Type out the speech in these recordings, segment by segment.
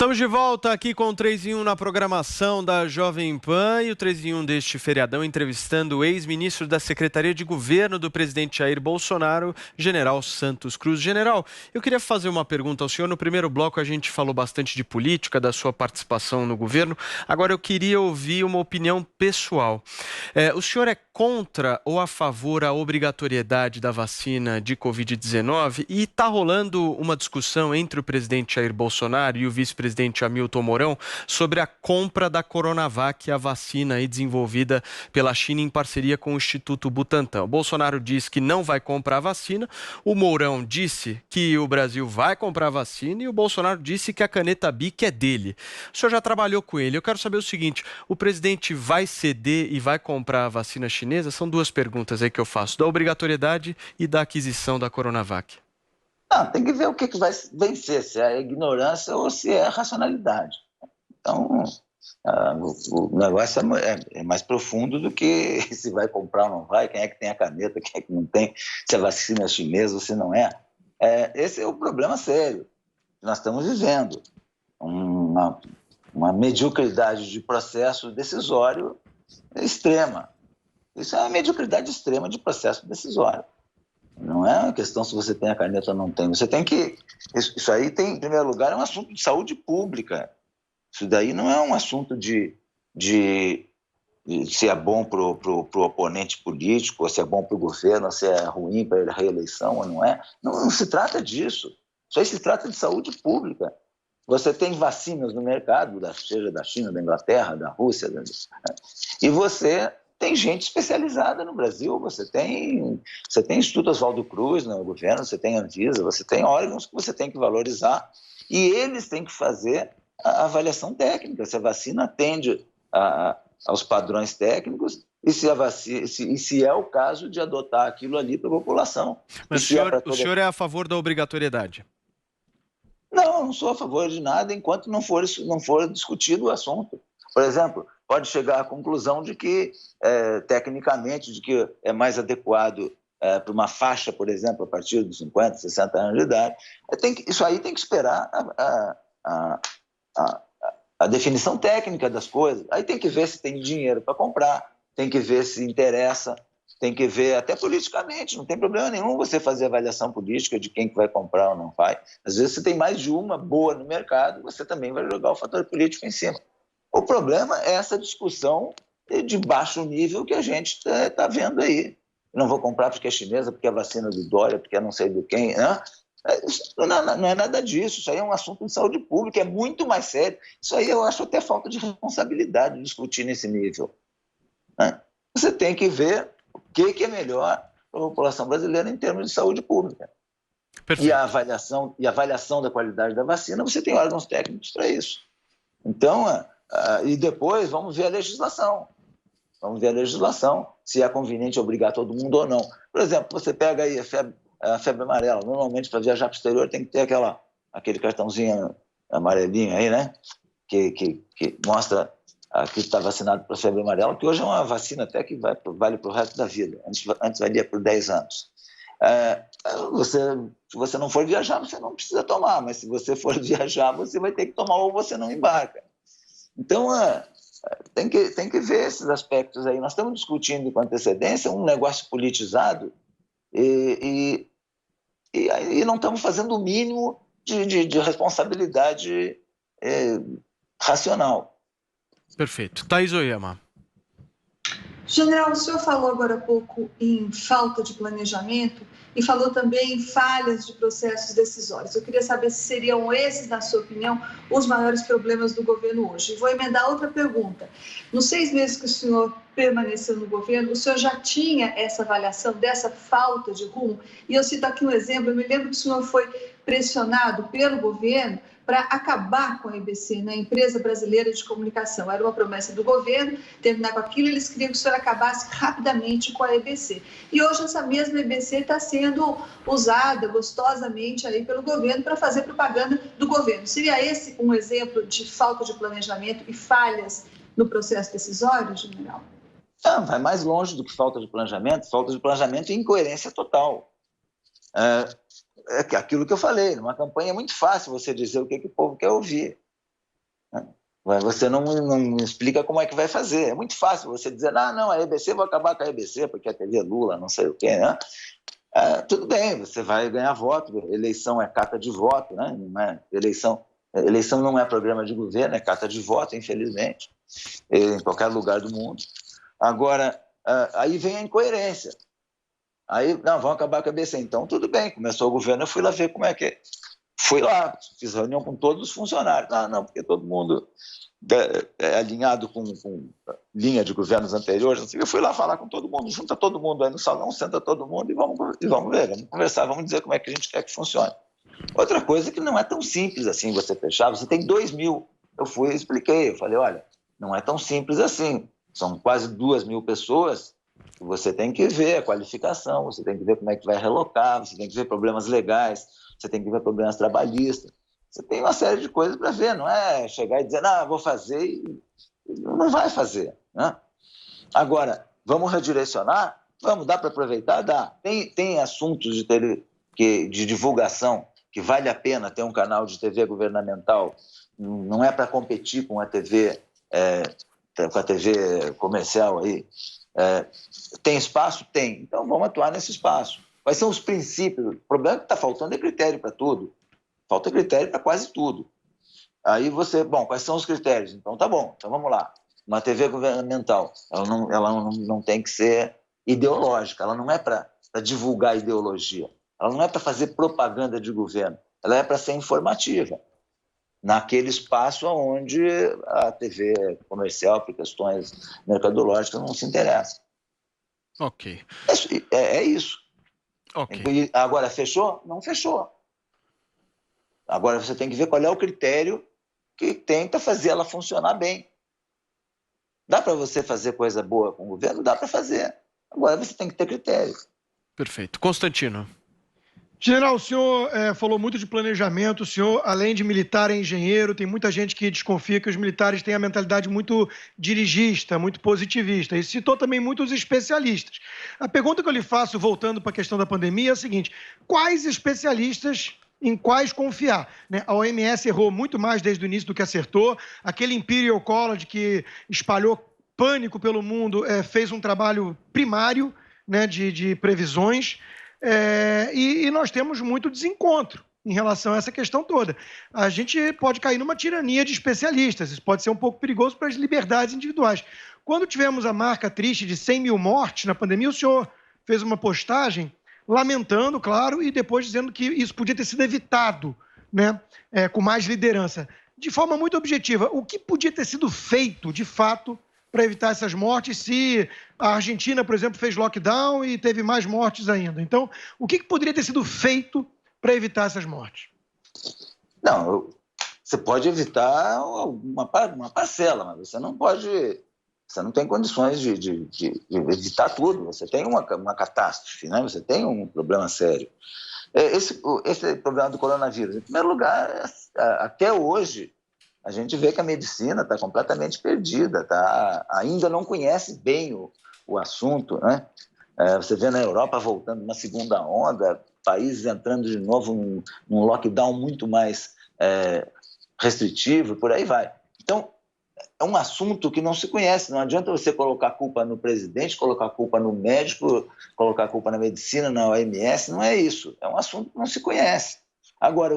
Estamos de volta aqui com o 3 em 1 na programação da Jovem Pan e o 3 em 1 deste feriadão entrevistando o ex-ministro da Secretaria de Governo do presidente Jair Bolsonaro, General Santos Cruz. General, eu queria fazer uma pergunta ao senhor. No primeiro bloco a gente falou bastante de política, da sua participação no governo. Agora eu queria ouvir uma opinião pessoal. O senhor é contra ou a favor da obrigatoriedade da vacina de Covid-19? E está rolando uma discussão entre o presidente Jair Bolsonaro e o vice-presidente Hamilton Mourão sobre a compra da Coronavac, a vacina aí desenvolvida pela China em parceria com o Instituto Butantan. O Bolsonaro disse que não vai comprar a vacina, o Mourão disse que o Brasil vai comprar a vacina e o Bolsonaro disse que a caneta BIC é dele. O senhor já trabalhou com ele. Eu quero saber o seguinte, o presidente vai ceder e vai comprar a vacina chinesa? São duas perguntas aí que eu faço, da obrigatoriedade e da aquisição da Coronavac. Tem que ver o que vai vencer, se é a ignorância ou se é a racionalidade. Então, o negócio é mais profundo do que se vai comprar ou não vai, quem é que tem a caneta, quem é que não tem, se a vacina é chinesa ou se não é. Esse é o problema sério que nós estamos vivendo. Uma mediocridade de processo decisório extrema. Isso é uma mediocridade extrema de processo decisório. Não é uma questão se você tem a caneta ou não tem. Você tem que... Isso aí, em primeiro lugar, é um assunto de saúde pública. Isso daí não é um assunto de se é bom para o oponente político, ou se é bom para o governo, ou se é ruim para a reeleição ou não é. Não se trata disso. Isso aí se trata de saúde pública. Você tem vacinas no mercado, seja da China, da Inglaterra, da Rússia, e você... Tem gente especializada no Brasil, você tem Instituto Oswaldo Cruz no governo, você tem Anvisa, você tem órgãos que você tem que valorizar e eles têm que fazer a avaliação técnica, se a vacina atende aos padrões técnicos e se é o caso de adotar aquilo ali para a população. Mas o senhor é a favor da obrigatoriedade? Não sou a favor de nada enquanto não for discutido o assunto. Por exemplo, pode chegar à conclusão de que, tecnicamente, de que é mais adequado para uma faixa, por exemplo, a partir dos 50, 60 anos de idade. Isso aí tem que esperar a definição técnica das coisas. Aí tem que ver se tem dinheiro para comprar, tem que ver se interessa, tem que ver até politicamente. Não tem problema nenhum você fazer avaliação política de quem que vai comprar ou não vai. Às vezes você tem mais de uma boa no mercado, você também vai jogar o fator político em cima. O problema é essa discussão de baixo nível que a gente está vendo aí. Não vou comprar porque é chinesa, porque é vacina do Dória, porque é não sei do quem. Não é nada disso. Isso aí é um assunto de saúde pública, é muito mais sério. Isso aí eu acho até falta de responsabilidade de discutir nesse nível. Você tem que ver o que é melhor para a população brasileira em termos de saúde pública. Perfeito. E a avaliação da qualidade da vacina, você tem órgãos técnicos para isso. Então... e depois vamos ver a legislação. Vamos ver a legislação, se é conveniente obrigar todo mundo ou não. Por exemplo, você pega aí a febre amarela. Normalmente, para viajar para o exterior, tem que ter aquele cartãozinho amarelinho aí, né? Que mostra que está vacinado para a febre amarela, que hoje é uma vacina até que vale para o resto da vida. Antes valia por 10 anos. Se você não for viajar, você não precisa tomar, mas se você for viajar, você vai ter que tomar ou você não embarca. Então, tem que ver esses aspectos aí. Nós estamos discutindo com antecedência um negócio politizado e não estamos fazendo o mínimo de responsabilidade racional. Perfeito. Thaís Oyama. General, o senhor falou agora há pouco em falta de planejamento e falou também em falhas de processos decisórios. Eu queria saber se seriam esses, na sua opinião, os maiores problemas do governo hoje. E vou emendar outra pergunta. Nos 6 meses que o senhor permaneceu no governo, o senhor já tinha essa avaliação dessa falta de rumo? E eu cito aqui um exemplo, eu me lembro que o senhor foi pressionado pelo governo para acabar com a EBC, né, Empresa Brasileira de Comunicação. Era uma promessa do governo terminar com aquilo, eles queriam que o senhor acabasse rapidamente com a EBC. E hoje essa mesma EBC está sendo usada gostosamente aí pelo governo para fazer propaganda do governo. Seria esse um exemplo de falta de planejamento e falhas no processo decisório, general? Vai mais longe do que falta de planejamento e incoerência total. É aquilo que eu falei, numa campanha é muito fácil você dizer o que o povo quer ouvir. Mas você não explica como é que vai fazer. É muito fácil você dizer, não, a EBC, vou acabar com a EBC, porque a TV Lula, não sei o quê, né? Tudo bem, você vai ganhar voto, eleição é carta de voto, né? Não é eleição não é programa de governo, é carta de voto, infelizmente, em qualquer lugar do mundo. Agora, aí vem a incoerência. Aí, não, vão acabar com a EBC. Então, tudo bem, começou o governo, eu fui lá ver como é que é. Fui lá, fiz reunião com todos os funcionários. Não, porque todo mundo é alinhado com linha de governos anteriores. Eu fui lá falar com todo mundo, junta todo mundo aí no salão, senta todo mundo e vamos ver, vamos conversar, vamos dizer como é que a gente quer que funcione. Outra coisa que não é tão simples assim você fechar, você tem 2.000. Eu fui e expliquei, eu falei, olha, não é tão simples assim, são quase 2.000 pessoas, que você tem que ver a qualificação, você tem que ver como é que vai relocar, você tem que ver problemas legais, você tem que ver problemas trabalhistas, você tem uma série de coisas para ver, não é chegar e dizer, vou fazer e não vai fazer, né? Agora, vamos redirecionar? Vamos, dá para aproveitar? Dá. Tem assuntos de divulgação que vale a pena ter um canal de TV governamental, não é para competir com a TV comercial aí. Tem espaço? Tem. Então vamos atuar nesse espaço. Quais são os princípios? O problema é que está faltando critério para tudo. Falta critério para quase tudo. Aí quais são os critérios? Então tá bom, então vamos lá. Uma TV governamental, ela não tem que ser ideológica, ela não é para divulgar ideologia, ela não é para fazer propaganda de governo, ela é para ser informativa, naquele espaço onde a TV comercial, por questões mercadológicas, não se interessa. Ok. É isso. Okay. Agora, fechou? Não fechou. Agora você tem que ver qual é o critério que tenta fazer ela funcionar bem. Dá para você fazer coisa boa com o governo? Dá para fazer. Agora você tem que ter critério. Perfeito. Constantino. General, o senhor falou muito de planejamento, o senhor, além de militar, é engenheiro, tem muita gente que desconfia que os militares têm a mentalidade muito dirigista, muito positivista, e citou também muitos especialistas. A pergunta que eu lhe faço, voltando para a questão da pandemia, é a seguinte: quais especialistas, em quais confiar? Né? A OMS errou muito mais desde o início do que acertou, aquele Imperial College que espalhou pânico pelo mundo fez um trabalho primário, né, de previsões. E nós temos muito desencontro em relação a essa questão toda. A gente pode cair numa tirania de especialistas, isso pode ser um pouco perigoso para as liberdades individuais. Quando tivemos a marca triste de 100 mil mortes na pandemia, o senhor fez uma postagem lamentando, claro, e depois dizendo que isso podia ter sido evitado, né, com mais liderança. De forma muito objetiva, o que podia ter sido feito, de fato, para evitar essas mortes, se a Argentina, por exemplo, fez lockdown e teve mais mortes ainda? Então, o que poderia ter sido feito para evitar essas mortes? Não, você pode evitar uma parcela, mas você não tem condições de evitar tudo. Você tem uma catástrofe, né? Você tem um problema sério. Esse problema do coronavírus, em primeiro lugar, até hoje, a gente vê que a medicina está completamente perdida, ainda não conhece bem o assunto, né? Você vê na Europa voltando uma segunda onda, países entrando de novo num lockdown muito mais restritivo, por aí vai. Então, é um assunto que não se conhece, não adianta você colocar a culpa no presidente, colocar a culpa no médico, colocar a culpa na medicina, na OMS, não é isso, é um assunto que não se conhece. Agora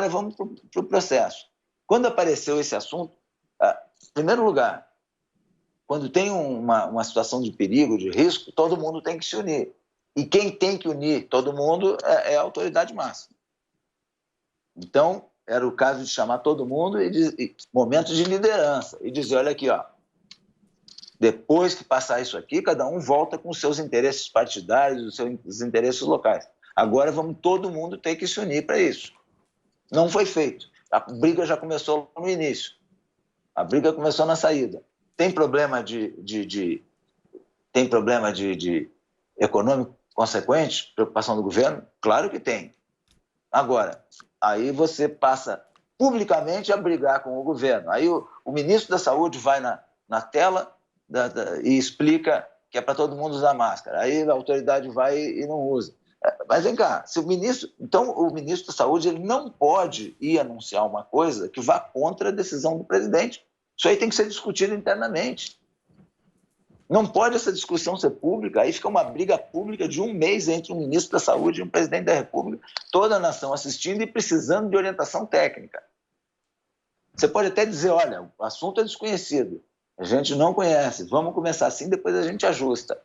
vamos para o processo. Quando apareceu esse assunto, em primeiro lugar, quando tem uma situação de perigo, de risco, todo mundo tem que se unir. E quem tem que unir todo mundo é a autoridade máxima. Então, era o caso de chamar todo mundo e momentos de liderança, e dizer, olha aqui, depois que passar isso aqui, cada um volta com os seus interesses partidários, os seus interesses locais. Agora todo mundo ter que se unir para isso. Não foi feito. A briga já começou no início. A briga começou na saída. Tem problema de econômico consequente, preocupação do governo? Claro que tem. Agora, aí você passa publicamente a brigar com o governo. Aí o ministro da Saúde vai na tela e explica que é para todo mundo usar máscara. Aí a autoridade vai e não usa. Mas vem cá, se o ministro da Saúde ele não pode ir anunciar uma coisa que vá contra a decisão do presidente. Isso aí tem que ser discutido internamente. Não pode essa discussão ser pública, aí fica uma briga pública de um mês entre um ministro da Saúde e um presidente da República, toda a nação assistindo e precisando de orientação técnica. Você pode até dizer, olha, o assunto é desconhecido, a gente não conhece, vamos começar assim, depois a gente ajusta.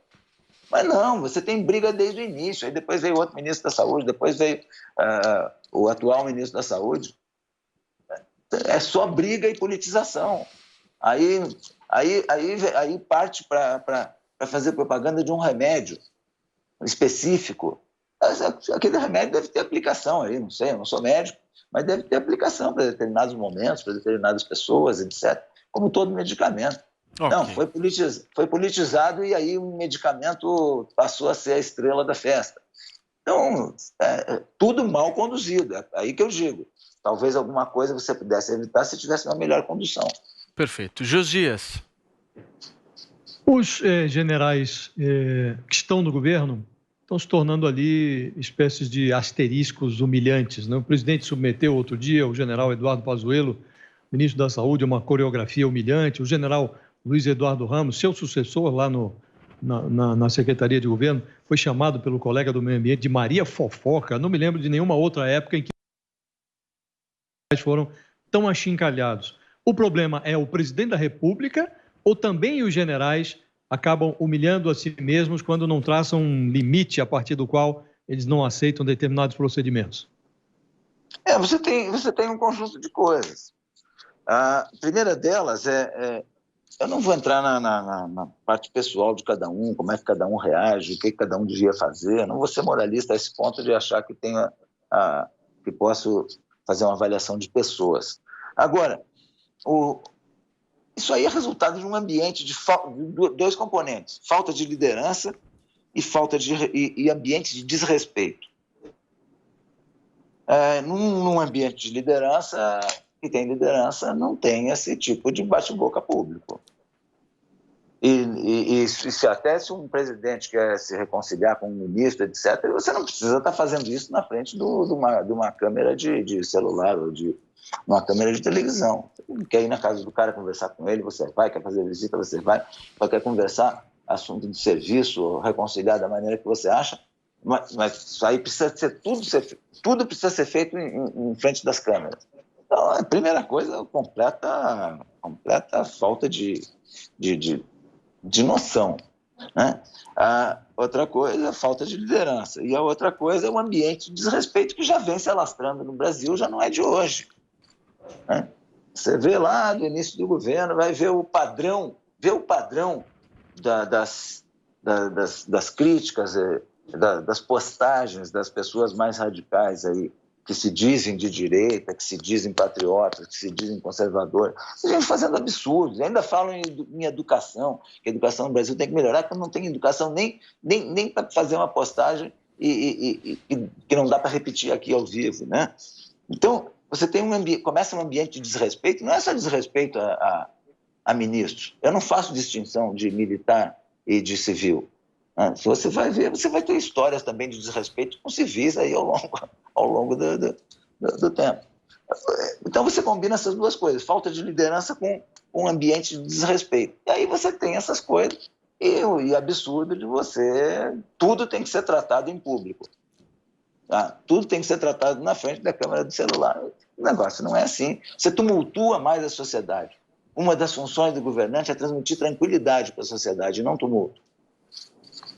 Mas não, você tem briga desde o início, aí depois veio outro ministro da Saúde, depois veio o atual ministro da Saúde. É só briga e politização. Aí parte para fazer propaganda de um remédio específico. Aquele remédio deve ter aplicação aí, não sei, eu não sou médico, mas deve ter aplicação para determinados momentos, para determinadas pessoas, etc., como todo medicamento. Okay. Não, foi politizado e aí o medicamento passou a ser a estrela da festa. Então, tudo mal conduzido, é aí que eu digo. Talvez alguma coisa você pudesse evitar se tivesse uma melhor condução. Perfeito. Josias. Os generais que estão no governo estão se tornando ali espécies de asteriscos humilhantes, né? O presidente submeteu outro dia o general Eduardo Pazuello, ministro da Saúde, a uma coreografia humilhante. O general Luiz Eduardo Ramos, seu sucessor lá na Secretaria de Governo, foi chamado pelo colega do Meio Ambiente de Maria Fofoca. Não me lembro de nenhuma outra época em que foram tão achincalhados. O problema é o presidente da República ou também os generais acabam humilhando a si mesmos quando não traçam um limite a partir do qual eles não aceitam determinados procedimentos? Você tem um conjunto de coisas. A primeira delas eu não vou entrar na parte pessoal de cada um, como é que cada um reage, o que cada um devia fazer. Eu não vou ser moralista a esse ponto de achar que que posso fazer uma avaliação de pessoas. Agora, isso aí é resultado de um ambiente de dois componentes: falta de liderança e ambiente de desrespeito. Num ambiente de liderança, que tem liderança, não tem esse tipo de bate-boca público. Até se um presidente quer se reconciliar com um ministro, etc., você não precisa estar fazendo isso na frente de uma câmera de celular ou de uma câmera de televisão. Você quer ir na casa do cara conversar com ele, você vai, quer fazer visita, você vai, quer conversar assunto de serviço, ou reconciliar da maneira que você acha, mas isso aí precisa ser tudo precisa ser feito em frente das câmeras. Então, a primeira coisa, completa falta de noção, né? A outra coisa, falta de liderança. E a outra coisa é o ambiente de desrespeito que já vem se alastrando no Brasil, já não é de hoje, né? Você vê lá do início do governo, vai ver o padrão das críticas, das postagens das pessoas mais radicais aí, que se dizem de direita, que se dizem patriotas, que se dizem conservadores. A gente fazendo absurdos, ainda falam em educação, que a educação no Brasil tem que melhorar, porque não tem educação nem para fazer uma postagem e que não dá para repetir aqui ao vivo, né? Então, você tem começa um ambiente de desrespeito, não é só desrespeito a ministros. Eu não faço distinção de militar e de civil. Se você vai ver, você vai ter histórias também de desrespeito com civis aí ao longo do tempo. Então você combina essas duas coisas, falta de liderança com um ambiente de desrespeito. E aí você tem essas coisas e absurdo de tudo tem que ser tratado em público. Tá? Tudo tem que ser tratado na frente da câmera do celular. O negócio não é assim. Você tumultua mais a sociedade. Uma das funções do governante é transmitir tranquilidade para a sociedade, não tumulto.